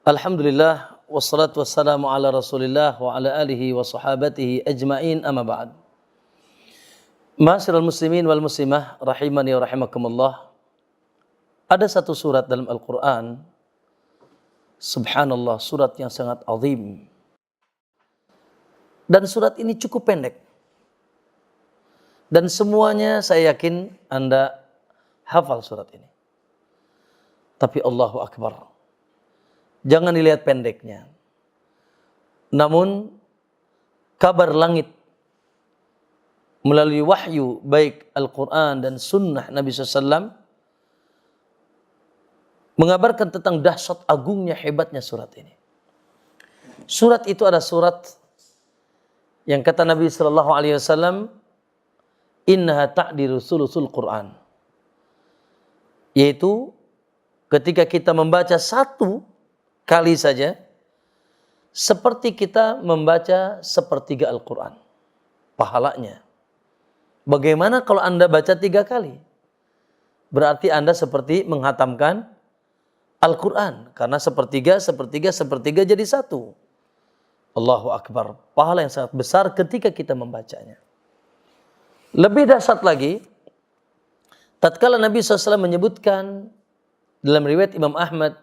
Alhamdulillah wassalatu wassalamu ala Rasulillah wa ala alihi wa sahabatihi ajmain, amma ba'd. Ma'asyiral muslimin wal muslimah rahimani wa rahimakumullah. Ada satu surat dalam Al-Qur'an, subhanallah, surat yang sangat azim. Dan surat ini cukup pendek. Dan semuanya saya yakin Anda hafal surat ini. Tapi Allahu Akbar, jangan dilihat pendeknya. Namun kabar langit melalui wahyu baik Al-Quran dan sunnah Nabi SAW mengabarkan tentang dahsyat agungnya, hebatnya surat ini. Surat itu adalah surat yang kata Nabi SAW, innaha ta'dilu thuluthul Quran. Yaitu ketika kita membaca satu kali saja, seperti kita membaca sepertiga Al-Quran. Pahalanya. Bagaimana kalau Anda baca 3 kali? Berarti Anda seperti menghatamkan Al-Quran. Karena sepertiga jadi satu. Allahu Akbar. Pahala yang sangat besar ketika kita membacanya. Lebih dahsyat lagi, tatkala Nabi SAW menyebutkan dalam riwayat Imam Ahmad,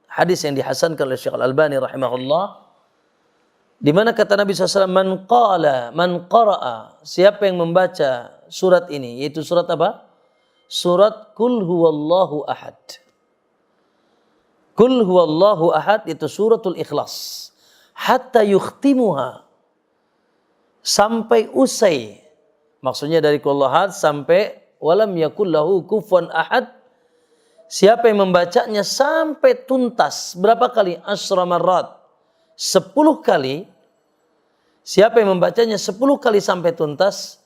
hadis yang dihasankan oleh Syekh Al-Albani rahimahullah, di mana kata Nabi SAW, man qara'a, siapa yang membaca surat ini, yaitu surat apa? Surat Qul huwallahu ahad. Qul huwallahu ahad itu suratul Ikhlas. Hatta yukhtimuha, sampai usai. Maksudnya dari Qul huwallahu ahad sampai walam yakul lahu kufuwan ahad. Siapa yang membacanya sampai tuntas, berapa kali? Asyra marrat, 10 kali. Siapa yang membacanya 10 kali sampai tuntas,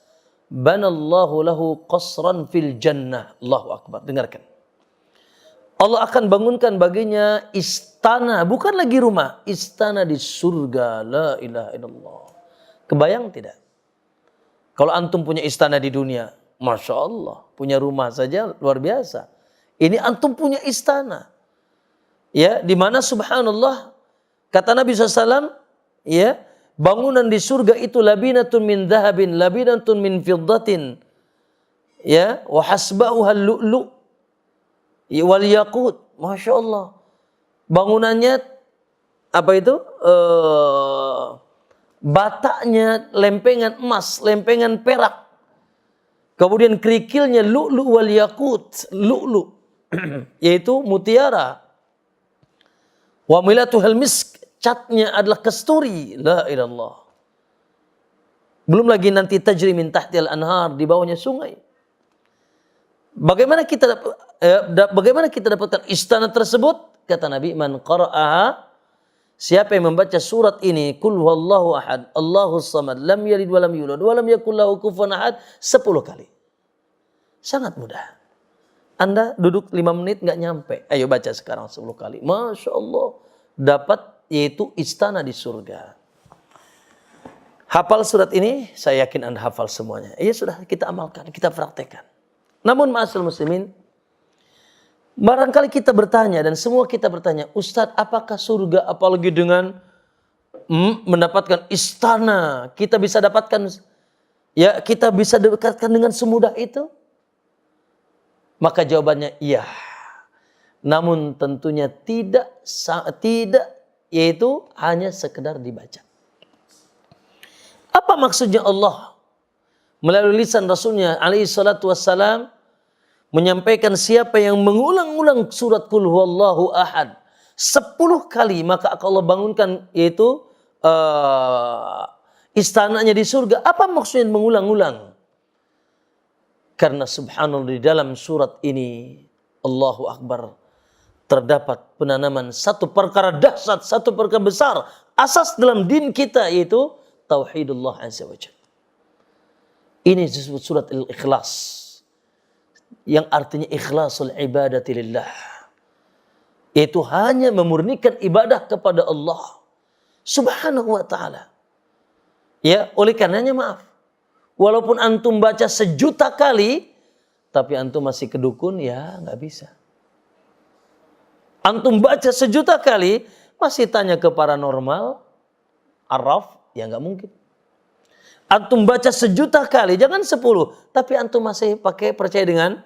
banallahu lahu qasran fil jannah. Allahu Akbar. Dengarkan. Allah akan bangunkan baginya istana, bukan lagi rumah, istana di surga. La ilaha illallah. Kebayang tidak? Kalau antum punya istana di dunia, Masya Allah, punya rumah saja luar biasa. Ini antum punya istana, ya, di mana subhanallah kata Nabi SAW, ya, bangunan di surga itu labinatun min dhahabin, labinatun min fiddatin, ya, wa hasba'uha lu'lu' wal yaqut. Masya Allah, bangunannya apa itu? Bataknya lempengan emas, lempengan perak, kemudian kerikilnya lu'lu' wal yaqut, lu'lu', yaitu mutiara. Wa milatuhal misk, catnya adalah kasturi. La ilallah. Belum lagi nanti tajri min tahtil anhar, di bawahnya sungai. Bagaimana kita dapatkan istana tersebut? Kata Nabi, man qara'aha, siapa yang membaca surat ini, Qul huwallahu ahad, Allahus samad, lam yalid wa lam yulad wa lam yakul lahu kufuwan ahad, 10 kali. Sangat mudah. Anda duduk 5 menit nggak nyampe. Ayo baca sekarang 10 kali. Masya Allah. Dapat, yaitu istana di surga. Hafal surat ini, saya yakin Anda hafal semuanya. Ya sudah, kita amalkan, kita praktekkan. Namun ma'asyiral muslimin, barangkali kita bertanya, dan semua kita bertanya, Ustadz, apakah surga apalagi dengan mendapatkan istana, kita bisa dapatkan, ya, kita bisa dekatkan dengan semudah itu? Maka jawabannya iya. Namun tentunya tidak, yaitu hanya sekedar dibaca. Apa maksudnya Allah melalui lisan Rasulnya alaihi salatu wassalam menyampaikan siapa yang mengulang-ulang surat Qul huwallahu ahad 10 kali, maka Allah bangunkan, yaitu istananya di surga. Apa maksudnya mengulang-ulang? Karena subhanallah, di dalam surat ini, Allahu Akbar, terdapat penanaman satu perkara dahsyat, satu perkara besar, asas dalam din kita, yaitu tauhidullah azza wa jalla. Ini disebut surat Al-Ikhlas, yang artinya ikhlasul ibadati lillah, yaitu hanya memurnikan ibadah kepada Allah subhanahu wa ta'ala. Ya, oleh karenanya maaf, walaupun antum baca 1.000.000 kali, tapi antum masih kedukun, ya nggak bisa. Antum baca sejuta kali, masih tanya ke paranormal, arraf, ya nggak mungkin. Antum baca sejuta kali, jangan 10, tapi antum masih percaya dengan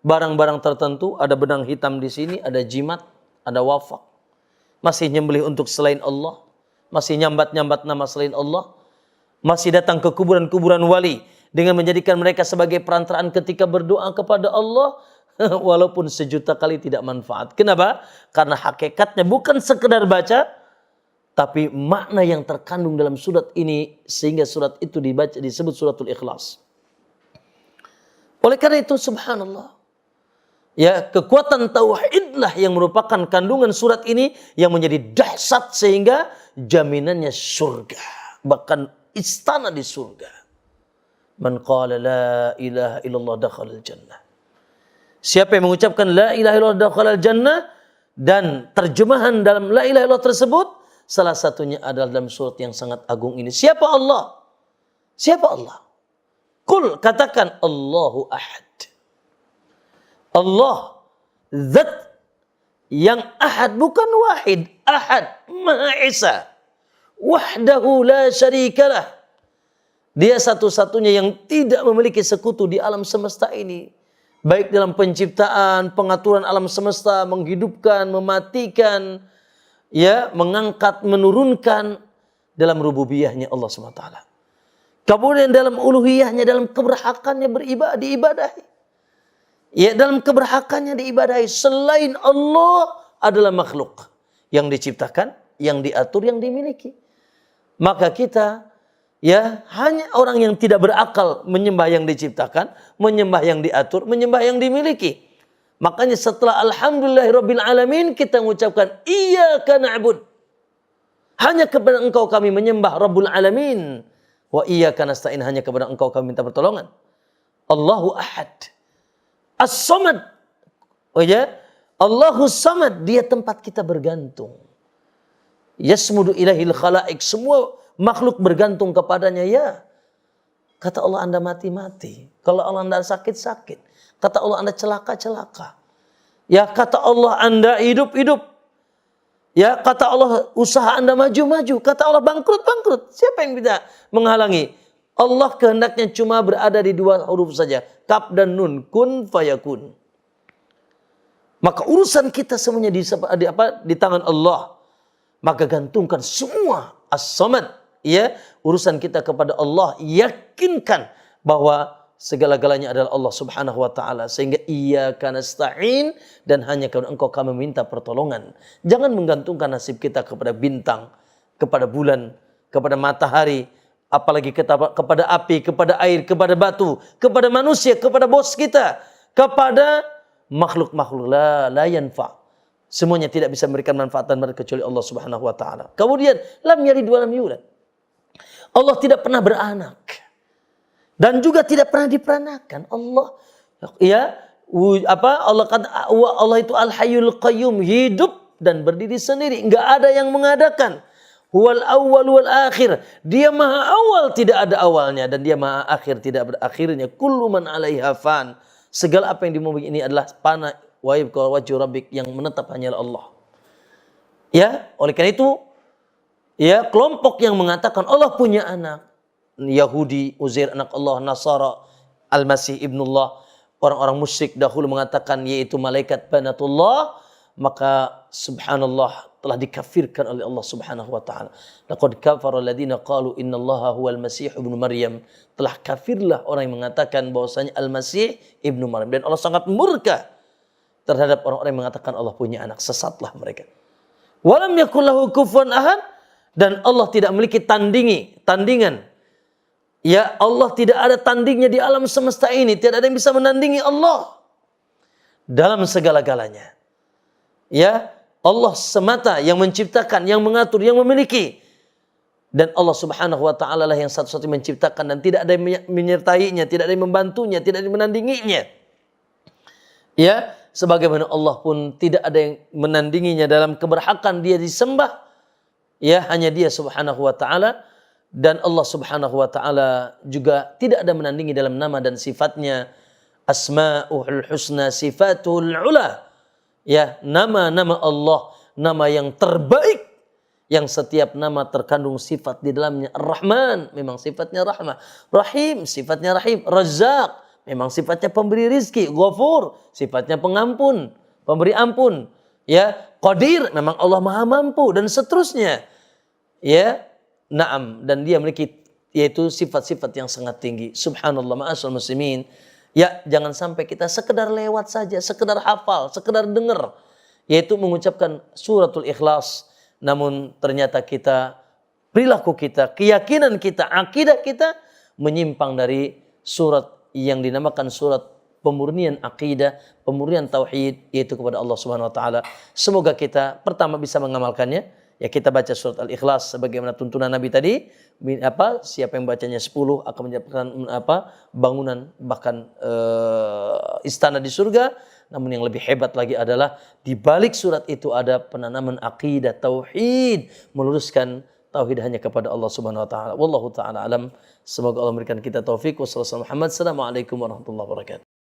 barang-barang tertentu, ada benang hitam di sini, ada jimat, ada wafak. Masih nyembelih untuk selain Allah, masih nyambat-nyambat nama selain Allah, masih datang ke kuburan-kuburan wali dengan menjadikan mereka sebagai perantaraan ketika berdoa kepada Allah, walaupun sejuta kali tidak manfaat. Kenapa? Karena hakikatnya bukan sekedar baca, tapi makna yang terkandung dalam surat ini, sehingga surat itu dibaca disebut suratul Ikhlas. Oleh karena itu, subhanallah, ya, kekuatan tauhidlah yang merupakan kandungan surat ini yang menjadi dahsyat sehingga jaminannya surga, bahkan istana di surga. Man qala la ilaha illallah dakhalal jannah. Siapa yang mengucapkan la ilaha illallah dakhalal jannah, dan terjemahan dalam la ilaha illallah tersebut salah satunya adalah dalam surat yang sangat agung ini. Siapa Allah? Siapa Allah? Qul, katakan Allahu ahad. Allah, zat yang ahad, bukan wahid, ahad, maha esa, wahdahu la syarikalah. Dia satu-satunya yang tidak memiliki sekutu di alam semesta ini, baik dalam penciptaan, pengaturan alam semesta, menghidupkan, mematikan, ya, mengangkat, menurunkan, dalam rububiyahnya Allah SWT. Kemudian dalam uluhiyahnya, dalam keberhakannya diibadahi. Ya, dalam keberhakannya diibadahi. Selain Allah adalah makhluk yang diciptakan, yang diatur, yang dimiliki. Maka kita, ya, hanya orang yang tidak berakal menyembah yang diciptakan, menyembah yang diatur, menyembah yang dimiliki. Makanya setelah alhamdulillahirabbil alamin kita mengucapkan iyyaka na'bud. Hanya kepada Engkau kami menyembah Rabbul alamin. Wa iyyaka nasta'in, hanya kepada Engkau kami minta pertolongan. Allahu ahad. As-samad. Oh ya, Allahus samad, dia tempat kita bergantung. Yasmudu ilahil khalaik, semua makhluk bergantung kepadanya, ya. Kata Allah, Anda mati-mati. Kalau Allah Anda sakit-sakit. Kata Allah, Anda celaka-celaka. Ya, kata Allah, Anda hidup-hidup. Ya, kata Allah, usaha Anda maju-maju. Kata Allah, bangkrut-bangkrut. Siapa yang bisa menghalangi? Allah kehendaknya cuma berada di dua huruf saja. Kaf dan nun. Kun fayakun. Maka urusan kita semuanya di tangan Allah. Maka gantungkan semua as-samad, ya, urusan kita kepada Allah. Yakinkan bahwa segala-galanya adalah Allah Subhanahu wa taala, sehingga iyyaka nasta'in, dan hanya kepada Engkau kami meminta pertolongan. Jangan menggantungkan nasib kita kepada bintang, kepada bulan, kepada matahari, apalagi kepada api, kepada air, kepada batu, kepada manusia, kepada bos kita, kepada makhluk-makhluk la yanfa. Semuanya tidak bisa memberikan manfaat dan manfaat kecuali Allah Subhanahu wa taala. Kemudian lam yalid wa lam yulad. Allah tidak pernah beranak dan juga tidak pernah diperanakan. Allah, ya, Allah itu al-hayyul qayyum, hidup dan berdiri sendiri, enggak ada yang mengadakan. Huwal awwal wal akhir. Dia maha awal, tidak ada awalnya, dan dia maha akhir, tidak berakhirnya. Kullu man 'alaiha fan. Segala apa yang di bumi ini adalah fana, wa yabqa wajhu rabbik, yang menetap hanyalah Allah. Ya, oleh karena itu, ya, kelompok yang mengatakan Allah punya anak, Yahudi, Uzair anak Allah, Nasara, Al-Masih ibnullah, orang-orang musyrik dahulu mengatakan yaitu malaikat banatullah, maka subhanallah telah dikafirkan oleh Allah Subhanahu wa taala. Laqad kafara alladziina qalu innallaha huwal masih ibnu Maryam. Telah kafirlah orang yang mengatakan bahwasanya Al-Masih ibnu Maryam, dan Allah sangat murka terhadap orang-orang yang mengatakan Allah punya anak. Sesatlah mereka. Walam yakul lahu kufuwan ahad, dan Allah tidak memiliki tandingan. Ya, Allah tidak ada tandingnya di alam semesta ini, tidak ada yang bisa menandingi Allah dalam segala-galanya. Ya, Allah semata yang menciptakan, yang mengatur, yang memiliki. Dan Allah Subhanahu wa taala lah yang satu-satunya menciptakan, dan tidak ada yang menyertainya, tidak ada yang membantunya, tidak ada yang menandinginya. Ya, sebagaimana Allah pun tidak ada yang menandinginya dalam keberhakan dia disembah. Ya, hanya dia Subhanahu wa taala. Dan Allah Subhanahu wa taala juga tidak ada menandingi dalam nama dan sifatnya. Asma'ul husna sifatul ula. ya nama-nama Allah, nama yang terbaik, yang setiap nama terkandung sifat di dalamnya. Ar-Rahman, memang sifatnya rahmah. Rahim, sifatnya rahim. Razzaq, memang sifatnya pemberi rizki. Ghafur, sifatnya pengampun, pemberi ampun. Ya, Qadir, memang Allah Maha mampu, dan seterusnya. Ya, na'am, dan dia memiliki yaitu sifat-sifat yang sangat tinggi. Subhanallah, ma'asyiral muslimin. Ya, jangan sampai kita sekedar lewat saja, sekedar hafal, sekedar dengar, yaitu mengucapkan suratul Ikhlas, namun ternyata kita, perilaku kita, keyakinan kita, akidah kita menyimpang dari surat yang dinamakan surat pemurnian akidah, pemurnian tauhid, yaitu kepada Allah Subhanahu wa taala. Semoga kita pertama bisa mengamalkannya. Ya, kita baca surat Al-Ikhlas sebagaimana tuntunan Nabi tadi. Siapa yang bacanya 10 akan mendapatkan bangunan, bahkan istana di surga. Namun yang lebih hebat lagi adalah di balik surat itu ada penanaman akidah tauhid, meluruskan tauhid hanya kepada Allah Subhanahu wa taala. Wallahu taala alam. Semoga Allah memberikan kita taufik. Wassalamualaikum warahmatullahi wabarakatuh.